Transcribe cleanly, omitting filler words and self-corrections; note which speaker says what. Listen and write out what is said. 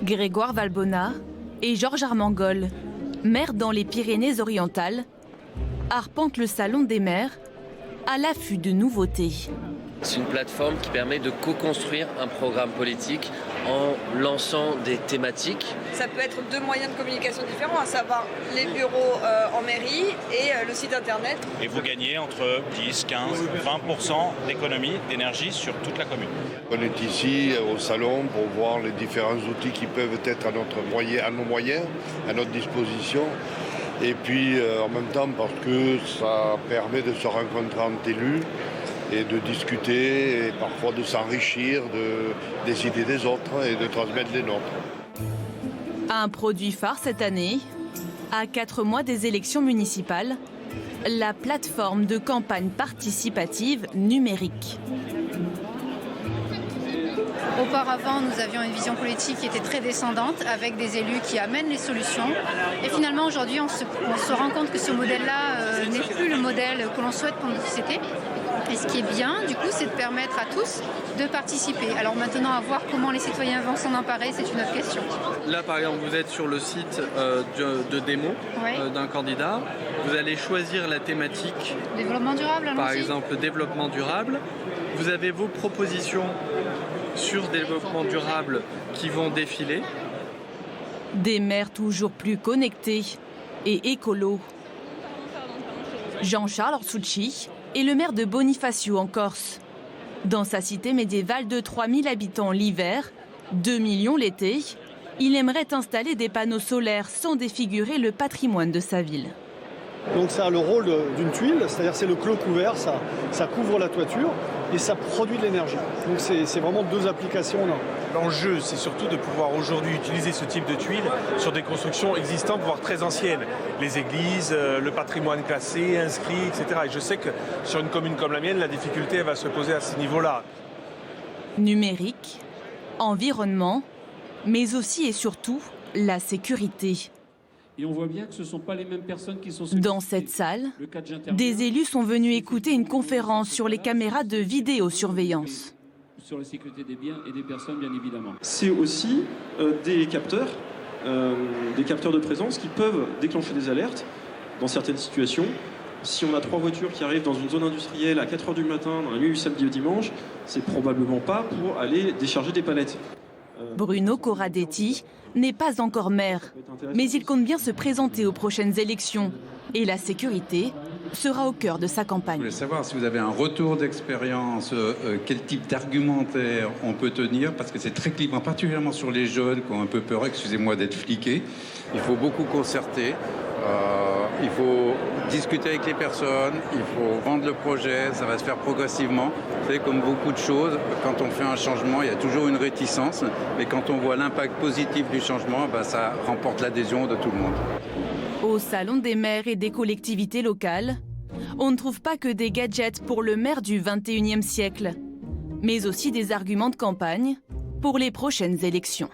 Speaker 1: Grégoire Valbona et Georges Armengol, maires dans les Pyrénées-Orientales, arpentent le Salon des maires à l'affût de nouveautés.
Speaker 2: C'est une plateforme qui permet de co-construire un programme politique en lançant des thématiques.
Speaker 3: Ça peut être deux moyens de communication différents, à savoir les bureaux en mairie et le site internet.
Speaker 4: Et vous gagnez entre 10, 15, 20% d'économie d'énergie sur toute la commune.
Speaker 5: On est ici au salon pour voir les différents outils qui peuvent être à nos moyens, à notre disposition. Et puis en même temps parce que ça permet de se rencontrer entre élus et de discuter et parfois de s'enrichir des idées des autres et de transmettre les nôtres.
Speaker 1: Un produit phare cette année, à 4 mois des élections municipales, la plateforme de campagne participative numérique.
Speaker 6: Auparavant, nous avions une vision politique qui était très descendante, avec des élus qui amènent les solutions. Et finalement, aujourd'hui, on se rend compte que ce modèle-là n'est plus le modèle que l'on souhaite pour notre société. Et ce qui est bien, du coup, c'est de permettre à tous de participer. Alors maintenant, à voir comment les citoyens vont s'en emparer, c'est une autre question.
Speaker 7: Là, par exemple, vous êtes sur le site de démo d'un candidat. Vous allez choisir la thématique.
Speaker 6: Développement durable,
Speaker 7: par exemple, développement durable. Vous avez vos propositions sur développement durable qui vont défiler.
Speaker 1: Des maires toujours plus connectés et écolos. Jean-Charles Orsucci est le maire de Bonifacio en Corse. Dans sa cité médiévale de 3000 habitants l'hiver, 2 millions l'été, il aimerait installer des panneaux solaires sans défigurer le patrimoine de sa ville.
Speaker 8: Donc ça a le rôle d'une tuile, c'est-à-dire c'est le clos couvert, ça couvre la toiture et ça produit de l'énergie. Donc c'est vraiment deux applications là.
Speaker 9: L'enjeu, c'est surtout de pouvoir aujourd'hui utiliser ce type de tuiles sur des constructions existantes, voire très anciennes. Les églises, le patrimoine classé, inscrit, etc. Et je sais que sur une commune comme la mienne, la difficulté elle va se poser à ce niveau-là.
Speaker 1: Numérique, environnement, mais aussi et surtout la sécurité.
Speaker 10: Et on voit bien que ce ne sont pas les mêmes personnes qui sont...
Speaker 1: Dans cette salle, des élus sont venus écouter une conférence sur les caméras de vidéosurveillance.
Speaker 10: Sur la sécurité des biens et des personnes, bien évidemment.
Speaker 11: C'est aussi des capteurs de présence qui peuvent déclencher des alertes dans certaines situations. Si on a 3 voitures qui arrivent dans une zone industrielle à 4h du matin, dans la nuit du samedi au dimanche, c'est probablement pas pour aller décharger des palettes.
Speaker 1: Bruno Corradetti n'est pas encore maire, mais il compte bien se présenter aux prochaines élections. Et la sécurité sera au cœur de sa campagne.
Speaker 12: Je voulais savoir si vous avez un retour d'expérience, quel type d'argumentaire on peut tenir, parce que c'est très clivant, particulièrement sur les jeunes qui ont un peu peur, excusez-moi d'être fliqués. Il faut beaucoup concerter, il faut discuter avec les personnes, il faut vendre le projet, ça va se faire progressivement. Vous savez, comme beaucoup de choses, quand on fait un changement, il y a toujours une réticence, mais quand on voit l'impact positif du changement, ça remporte l'adhésion de tout le monde.
Speaker 1: Au Salon des maires et des collectivités locales, on ne trouve pas que des gadgets pour le maire du 21e siècle, mais aussi des arguments de campagne pour les prochaines élections.